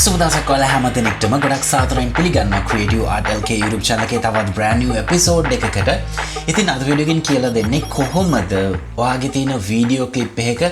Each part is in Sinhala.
සුබදවසක් ඔයාලා හැම දෙනෙක්ටම ගොඩක් සාදරයෙන් පිළිගන්නවා CREATIVEARTLK YouTube channel එකේ තවත් brand new episode එකකට. ඉතින් අද වීඩියෝ එකෙන් කියලා දෙන්නේ කොහොමද ඔයාගේ තියෙන වීඩියෝ ක්ලිප් එකක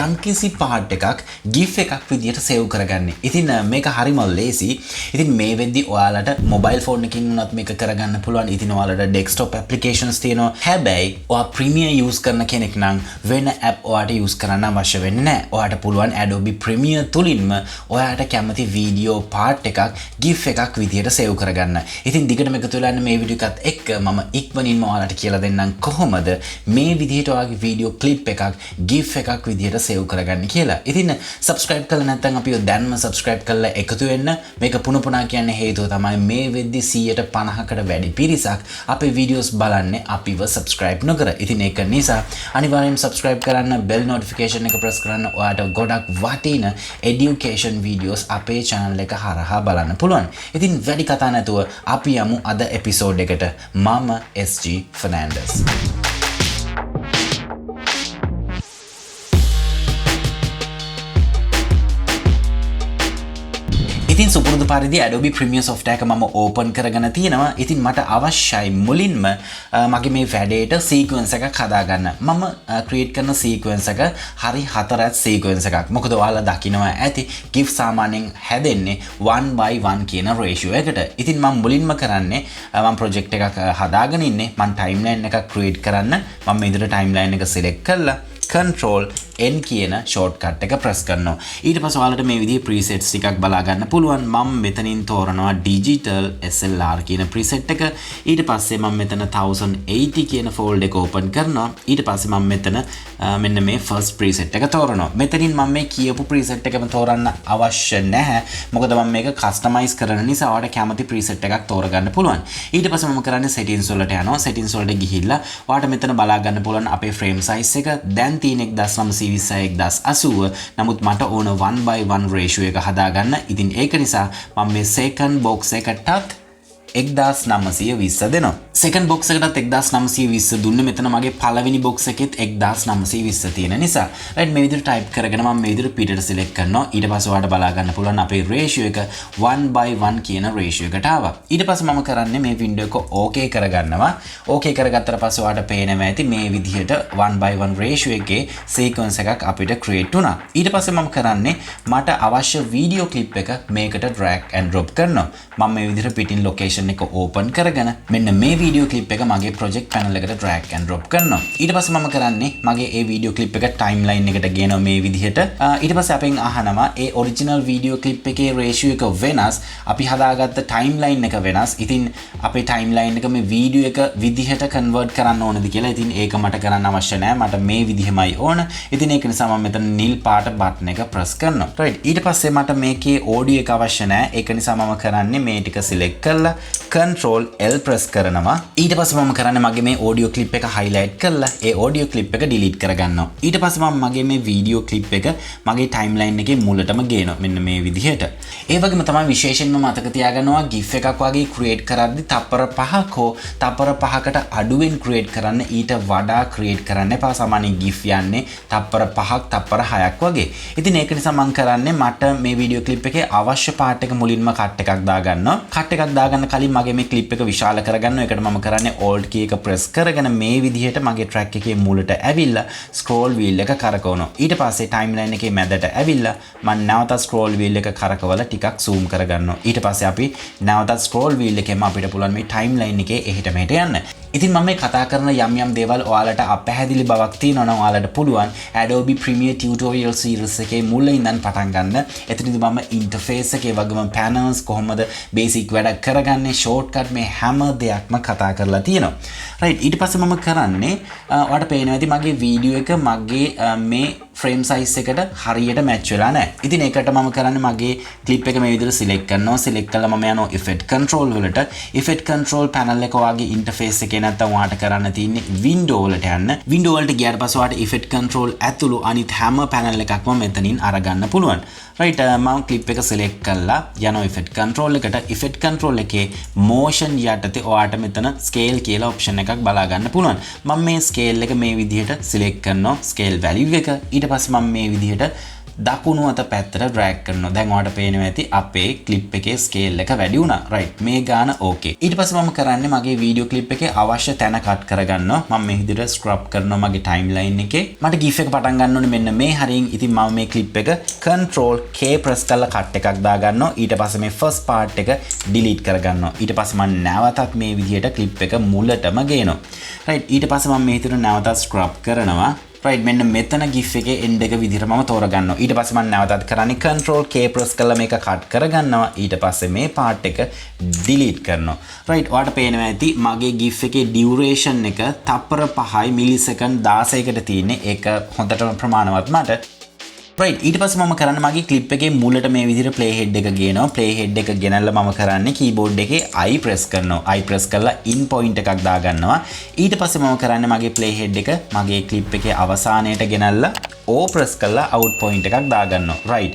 යම්කිසි part එකක් GIF එකක් විදියට save කරගන්නේ. ඉතින් මේක හරිම ලේසි. ඉතින් මේ වෙද්දි ඔයාලට mobile phone එකකින් උනත් මේක කරගන්න පුළුවන්. ඉතින් ඔයාලට desktop applications තියෙනවා. හැබැයි ඔයා Premiere use කරන කෙනෙක් නම් වෙන app ඔයාට use කරන්න අවශ්‍ය වෙන්නේ නැහැ. ඔයාට පුළුවන් Adobe Premiere තුලින්ම ඔයාට කැමති video part එකක් GIF එකක් විදියට save කරගන්න. ඉතින් දිගටම එකතු වෙලා ඉන්න මේ වීඩියෝ එකත් එක්ක මම ඉක්මනින්ම ඔයාලට කියලා දෙන්නම් කොහොමද මේ විදියට ඔයාගේ video clip එකක් GIF එකක් විදියට save කරගන්නේ කියලා. ඉතින් subscribe කරලා නැත්නම් අපිව දැන්ම subscribe කරලා එකතු වෙන්න. මේක පුන පුනා කියන්නේ හේතුව තමයි මේ වෙද්දි 150කට වැඩි පිරිසක් අපේ videos බලන්නේ අපිව subscribe නොකර. ඉතින් ඒක නිසා අනිවාර්යෙන් subscribe කරන්න, bell notification එක press කරන්න. ඔයාට ගොඩක් වටින education videos අපේ channel එක හරහා බලන්න පුළුවන්. ඉතින් වැඩි කතා නැතුව අපි යමු අද episode එකට. මම SG Fernandez. ඉතින් සුපුරුදු පරිදි Adobe Premiere software එක මම open කරගෙන තියෙනවා. ඉතින් මට අවශ්‍යයි මුලින්ම මගේ මේ වැඩේට sequence එකක් හදාගන්න. මම create කරන sequence එක හරි හතරත් sequence එකක්. මොකද ඔයාලා දකිනවා ඇති GIF සාමාන්‍යයෙන් හැදෙන්නේ 1:1 කියන ratio එකට. ඉතින් මම මුලින්ම කරන්නේ මම project එකක් හදාගෙන ඉන්නේ. මම timeline එකක් create කරන්න. මම මේ විදිහට timeline එක select කරලා Control N කියන shortcut එක press කරනවා. ඊට පස්සේ ඔයාලට මේ විදිහේ presets ටිකක් බලා ගන්න පුළුවන්. මම මෙතනින් තෝරනවා digital SLR කියන preset එක. ඊට පස්සේ මම මෙතන 1080 කියන folder එක open කරනවා. ඊට පස්සේ මම මෙතන මෙන්න මේ first preset එක තෝරනවා. මෙතනින් මම මේ කියපු preset එකම තෝරන්න අවශ්‍ය නැහැ. මොකද මම මේක customize කරන නිසා ඔයාලට කැමති preset එකක් තෝරගන්න පුළුවන්. ඊට පස්සේ මම කරන්නේ settings වලට යනවා. settings වලට ගිහිල්ලා ඔයාලට මෙතන බලා ගන්න පුළුවන් අපේ frame size එක. දැන් තියෙන 1920x1080. නමුත් මට ඕන 1:1 ratio එක හදාගන්න. ඉතින් ඒක නිසා මම මේ second box එකටත් 1920 දෙනවා. second box එකටත් 1920 දුන්නේ. මෙතන මගේ පළවෙනි box එකෙත් 1920 තියෙන නිසා. right මේ විදිහට type කරගෙන මම මේ විදිහට පිටට select කරනවා. ඊට පස්සේ ඔයාලට බලා ගන්න පුළුවන් අපේ ratio එක 1:1 කියන ratio එකට ආවා. ඊට පස්සේ මම කරන්නේ මේ window එක okay කරගන්නවා. okay කරගත්තට පස්සේ ඔයාලට පේනවා ඇති මේ විදිහට 1:1 ratio එකේ sequence එකක් අපිට create වුණා. ඊට පස්සේ මම කරන්නේ මට අවශ්‍ය video clip එක මේකට drag and drop කරනවා. මම මේ විදිහට පිටින් location එක open කරගෙන මෙන්න මේ video clip එක මගේ project panel එකට drag and drop කරනවා. ඊට පස්සේ මම කරන්නේ මගේ ඒ video clip එක timeline එකට ගේනවා මේ විදිහට. ඊට පස්සේ අපෙන් අහනවා ඒ original video clip එකේ ratio එක වෙනස්, අපි හදාගත්ත timeline එක වෙනස්. ඉතින් අපේ timeline එක මේ video එක විදිහට convert කරන්න ඕනද කියලා. ඉතින් ඒක මට කරන්න අවශ්‍ය නැහැ. මට මේ විදිහමයි ඕන. ඉතින් ඒක නිසා මම මෙතන නිල් පාට button එක press කරනවා. right ඊට පස්සේ මට මේකේ audio එක අවශ්‍ය නැහැ. ඒක නිසා මම කරන්නේ මේ ටික select කරලා Control L press කරනවා. ඊට පස්සේ මම කරන්නේ මගේ මේ audio clip එක highlight කරලා ඒ audio clip එක delete කරගන්නවා. ඊට පස්සේ මම මගේ මේ video clip එක මගේ timeline එකේ මුලටම ගේනවා. මෙන්න මේ විදිහට. ඒ වගේම තමයි විශේෂයෙන්ම මතක තියාගන්නවා GIF එකක් වගේ create කරද්දි තප්පර 5ක් හෝ තප්පර 5කට අඩුවෙන් create කරන්න. ඊට වඩා create කරන්න එපා. සාමාන්‍යයෙන් GIF යන්නේ තප්පර 5ක් තප්පර 6ක් වගේ. ඉතින් ඒක නිසා මම කරන්නේ මට මේ video clip එකේ අවශ්‍ය part එක මුලින්ම cut එකක් දාගන්නවා. cut එකක් දාගන්න කලින් මගේ මේ clip එක විශාල කරගන්නවා. ඒකට මම කරන්නේ alt key එක press කරගෙන මේ විදිහට මගේ track එකේ මුලට ඇවිල්ලා scroll wheel එක කරකවනවා. ඊට පස්සේ timeline එකේ මැදට ඇවිල්ලා මම නැවත scroll wheel එක කරකවලා ටිකක් zoom කරගන්නවා. ඊට පස්සේ අපි නැවත scroll wheel එකෙන් අපිට පුළුවන් මේ timeline එකේ එහෙට මෙහෙට යන්න. ඉතින් මම මේ කතා කරන යම් දේවල් ඔයාලට අපැහැදිලි බවක් තියෙනවා නම් ඔයාලට පුළුවන් Adobe Premiere tutorial series එකේ මුල ඉඳන් පටන් ගන්න. එතනදී මම interface එකේ වගේම panels කොහොමද basic වැඩ කරගන්නේ, shortcut මේ හැම දෙයක්ම කතා කරලා තියෙනවා. right ඊට පස්සේ මම කරන්නේ ඔයාලට පේනවා ඇති මගේ වීඩියෝ එක මගේ මේ frame size එකට හරියට match වෙලා නැහැ. ඉතින් ඒකට මම කරන්නේ මගේ clip එක මේ විදිහට select කරනවා. select කළා මම යනවා effect control වලට. effect control panel එක ඔයාගේ interface එකේ නැත්තම් ඔයාලට කරන්න තියෙන්නේ window වලට යන්න. window වලට ගියාට පස්සේ ඔයාලට effect control ඇතුළු අනිත් හැම panel එකක්ම මෙතනින් අරගන්න පුළුවන්. right මම clip එක select කරලා යනවා effect control එකට. effect control එකේ motion යටතේ ඔයාලට මෙතන scale කියලා option එකක් බලා ගන්න පුළුවන්. මම මේ scale එක මේ විදිහට select කරනවා scale value එක. ඊට පස්සේ මම මේ විදිහට දකුණු අත පැත්තට drag කරනවා. දැන් ඔයාලට පේනවා ඇති අපේ clip එකේ scale එක වැඩි වුණා. right. මේ ගාන okay. ඊට පස්සේ මම කරන්නේ මගේ video clip එකේ අවශ්‍ය තැන cut කරගන්නවා. මම මේ විදිහට scrub කරනවා මගේ timeline එකේ. මට GIF එක පටන් ගන්න ඕනේ මෙන්න මේ හරියෙන්. ඉතින් මම මේ clip එක Control K press කරලා cut එකක් දා ගන්නවා. ඊට පස්සේ මේ first part එක delete කරගන්නවා. ඊට පස්සේ මම නැවතත් මේ විදිහට clip එක මුලටම ගේනවා. right. ඊට පස්සේ මම මේ විදිහට නැවතත් scrub කරනවා. right. මෙන්න මෙතන GIF එකේ end එක විදිහට මම තෝරගන්නවා. ඊට පස්සේ මම නැවතත් කරන්නේ Control K press කරලා මේක cut කරගන්නවා. ඊට පස්සේ මේ part එක delete කරනවා. right. ඔයාලට පේනවා ඇති මගේ GIF එකේ duration එක තප්පර 5යි millisecond 16කට තියෙන්නේ. ඒක හොඳටම ප්‍රමාණවත් මට. right. ඊට පස්සේ මම කරන්නේ මගේ clip එකේ මුලට මේ විදිහට play head එක ගේනවා. play head එක ගෙනල්ලා මම කරන්නේ keyboard එකේ I press කරනවා. I press කරලා in point එකක් දා ගන්නවා. ඊට පස්සේ මම කරන්නේ මගේ play head එක මගේ clip එකේ අවසානයට ගෙනල්ලා O press කරලා out point එකක් දා ගන්නවා. right.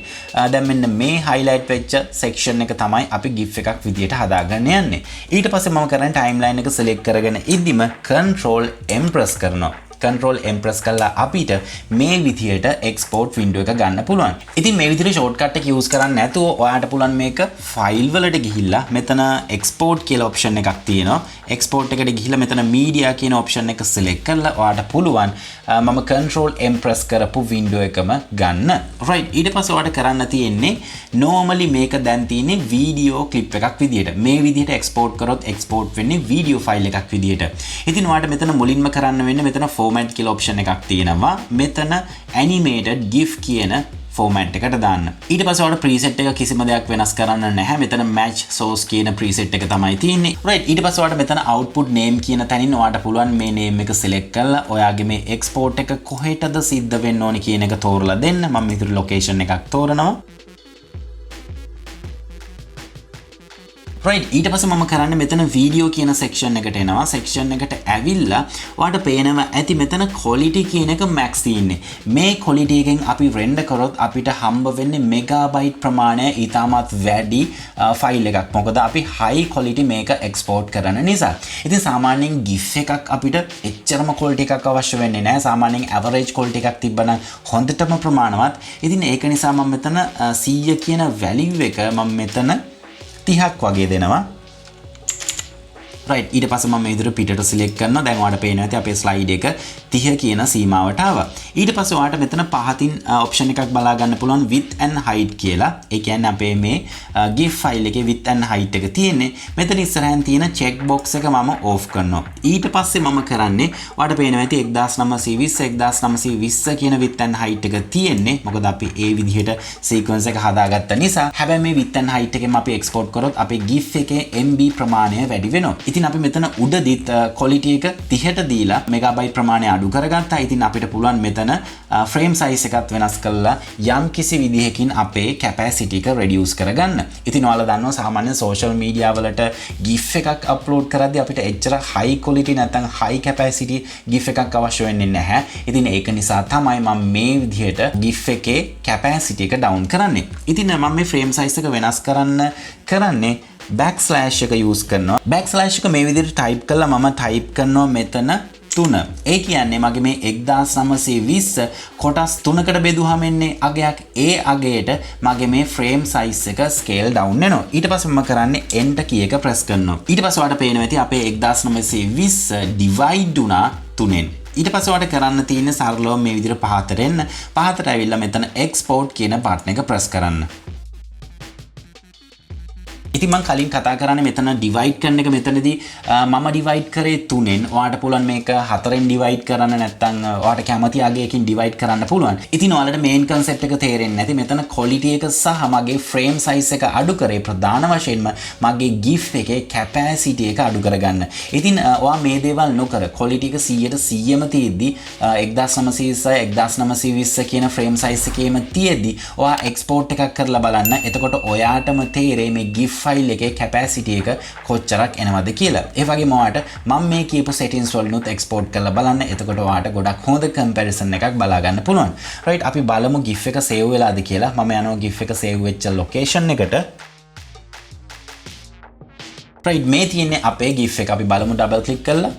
දැන් මෙන්න මේ highlight වෙච්ච section එක තමයි අපි GIF එකක් විදිහට හදාගන්න යන්නේ. ඊට පස්සේ මම කරන්නේ timeline එක select කරගෙන ඉද්දිම Control M press කරනවා. Control M press කරලා අපිට මේ විදියට export window එක ගන්න පුළුවන්. ඉතින් මේ විදියට shortcut එක use කරන්න නැතුව ඔයාලට පුළුවන් මේක file වලට ගිහිල්ලා මෙතන export කියලා option එකක් තියෙනවා. export එකට ගිහිල්ලා මෙතන media කියන option එක select කරලා ඔයාලට පුළුවන් මම Control M press කරපු window එකම ගන්න. right. ඊට පස්සේ ඔයාලට කරන්න තියෙන්නේ normally මේක දැන් තියෙන්නේ video clip එකක් විදියට. මේ විදියට export කරොත් export වෙන්නේ video file එකක් විදියට. ඉතින් ඔයාලට මෙතන මුලින්ම කරන්න වෙන්නේ මෙතන format කියලා option එකක් තියෙනවා. මෙතන animated GIF කියන format එකට දාන්න. ඊට පස්සේ ඔයාලට preset එක කිසිම දෙයක් වෙනස් කරන්න නැහැ. මෙතන match source කියන preset එක තමයි තියෙන්නේ. right. ඊට පස්සේ ඔයාලට මෙතන output name කියන තැනින් ඔයාලට පුළුවන් මේ name එක select කරලා ඔයාගේ මේ export එක කොහෙටද සිද්ධ වෙන්න ඕනේ කියන එක තෝරලා දෙන්න. මම මෙතන location එකක් තෝරනවා. right. ඊට පස්සේ මම කරන්නේ මෙතන video කියන section එකට එනවා. section එකට ඇවිල්ලා ඔයාලට පේනවා ඇති මෙතන quality කියන එක max තියෙන්නේ. මේ quality එකෙන් අපි render කරොත් අපිට හම්බ වෙන්නේ megabyte ප්‍රමාණය ඊටමත් වැඩි file එකක්. මොකද අපි high quality මේක export කරන නිසා. ඉතින් සාමාන්‍යයෙන් GIF එකක් අපිට එච්චරම quality එකක් අවශ්‍ය වෙන්නේ නැහැ. සාමාන්‍යයෙන් average quality එකක් තිබ්බනම් හොඳටම ප්‍රමාණවත්. ඉතින් ඒක නිසා මම මෙතන 100 කියන value එක මම මෙතන 30ක් වගේ දෙනවා. right. ඊට පස්සේ මම මේ විදිහට පිටට select කරනවා. දැන් ඔයාලට පේනවා ඇති අපේ slide එක 30 කියන සීමාවට ආවා. ඊට පස්සේ ඔයාලට මෙතන පහතින් option එකක් බලා ගන්න පුළුවන් width and height කියලා. ඒ කියන්නේ අපේ මේ GIF file එකේ width and height එක තියෙන්නේ. මෙතන ඉස්සරහින් තියෙන check box එක මම off කරනවා. ඊට පස්සේ මම කරන්නේ ඔයාලට පේනවා ඇති 1920 1920 කියන width and height එක තියෙන්නේ. මොකද අපි ඒ විදිහට sequence එක හදාගත්ත නිසා. හැබැයි මේ width and height එකෙන් අපි export කරොත් අපේ GIF එකේ MB ප්‍රමාණය වැඩි වෙනවා. ඉතින් අපි මෙතන උඩදිත් quality එක 30ට දීලා megabyte ප්‍රමාණය අඩු කරගත්තා. ඉතින් අපිට පුළුවන් මෙතන frame size එකත් වෙනස් කරලා යම් කිසි විදිහකින් අපේ capacity එක reduce කරගන්න. ඉතින් ඔයාලා දන්නවා සාමාන්‍ය social media වලට GIF එකක් upload කරද්දී අපිට එච්චර high quality නැත්නම් high capacity GIF එකක් අවශ්‍ය වෙන්නේ නැහැ. ඉතින් ඒක නිසා තමයි මම මේ විදිහට GIF එකේ capacity එක down කරන්නේ. ඉතින් මම මේ frame size එක වෙනස් කරන්නේ backslash එක use කරනවා. backslash එක මේ විදිහට type කළා මම type කරනවා මෙතන 3. ඒ කියන්නේ මගේ මේ 1920 කොටස් 3කට බෙදුවාම එන්නේ අගයක්. ඒ අගයට මගේ මේ frame size එක scale down වෙනවා. ඊට පස්සේ මම කරන්නේ enter key එක press කරනවා. ඊට පස්සේ ඔයාලට පේනවා ඇති අපේ 1920 divide වුණා 3ෙන්. ඊට පස්සේ ඔයාලට කරන්න තියෙන්නේ සරලව මේ විදිහට පහතට එන්න. පහතට ඇවිල්ලා මෙතන export කියන button එක press කරන්න. ඉතින් මම කලින් කතා කරන්නේ මෙතන divide කරන එක. මෙතනදී මම divide කරේ 3ෙන්. ඔයාලට පුළුවන් මේක 4ෙන් divide කරන්න නැත්නම් ඔයාලට කැමති අගයකින් divide කරන්න පුළුවන්. ඉතින් ඔයාලට main concept එක තේරෙන්නේ නැති මෙතන quality එක සහ මගේ frame size එක අඩු කරේ ප්‍රධාන වශයෙන්ම මගේ GIF එකේ capacity එක අඩු කරගන්න. ඉතින් ඔයා මේ දේවල් නොකර quality එක 100%ම තියෙද්දි 1920 1920 කියන frame size එකේම තියෙද්දි ඔයා export එකක් කරලා බලන්න. එතකොට ඔයාටම තේරෙයි මේ GIF file එකේ capacity එක කොච්චරක් එනවද කියලා. ඒ වගේම ඔයාලට මම මේ කියපු settings වලිනුත් export කරලා බලන්න. එතකොට ඔයාලට ගොඩක් හොඳ comparison එකක් බලා ගන්න පුළුවන්. right. අපි බලමු GIF එක save වෙලාද කියලා. මම යනවා GIF එක save වෙච්ච location එකට. right. මේ තියෙන්නේ අපේ GIF එක. අපි බලමු double click කරලා.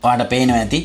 ඔයාලට පේනවා ඇති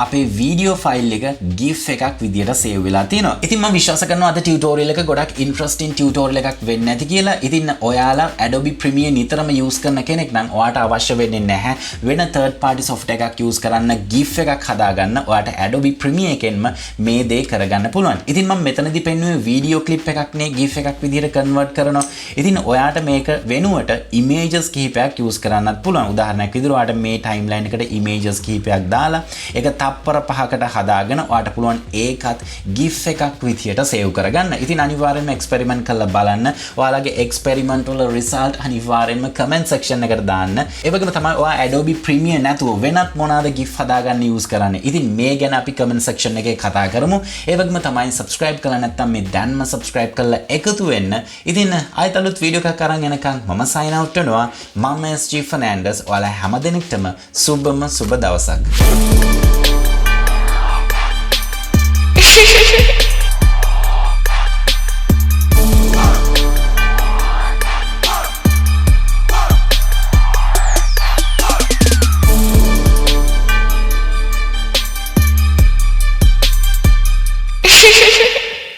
අපේ වීඩියෝ ෆයිල් එක GIF එකක් විදියට සේව් වෙලා තියෙනවා. ඉතින් මම විශ්වාස කරනවා අද ටියුටෝරියල් එක ගොඩක් ඉන්ටරෙස්ටිං ටියුටෝරියල් එකක් වෙන්න ඇති කියලා. ඉතින් ඔයාලා Adobe Premiere නිතරම use කරන කෙනෙක් නම් ඔයාට අවශ්‍ය වෙන්නේ නැහැ වෙන third party software එකක් use කරන්න GIF එකක් හදාගන්න. ඔයාට Adobe Premiere එකෙන්ම මේ දේ කරගන්න පුළුවන්. ඉතින් මම මෙතනදී පෙන්වුවේ වීඩියෝ ක්ලිප් එකක් නේ GIF එකක් විදියට කන්වර්ට් කරනවා. ඉතින් ඔයාට මේක වෙනුවට images කිහිපයක් use කරන්නත් පුළුවන්. උදාහරණයක් විදිහට ඔයාට මේ timeline එකට images කිහිපයක් දාලා ඒක තප්පර 5කට හදාගෙන ඔයාට පුළුවන් ඒකත් GIF එකක් විදියට save කරගන්න. ඉතින් අනිවාර්යයෙන්ම experiment කරලා බලන්න. ඔයාලගේ experiment වල result අනිවාර්යයෙන්ම comment section එකට දාන්න. ඒ වගේම තමයි ඔයා Adobe Premiere නැතුව වෙනත් මොනවාද GIF හදාගන්න use කරන්නේ. ඉතින් මේ ගැන අපි comment section එකේ කතා කරමු. ඒ වගේම තමයි subscribe කරලා නැත්නම් මේ දැන්ම subscribe කරලා එකතු වෙන්න. ඉතින් ආයෙත් අලුත් වීඩියෝ එකක් අරන් එනකන් මම sign out වෙනවා. මම SG Fernandez. ඔයාලා හැමදෙනෙක්ටම සුබ දවසක්.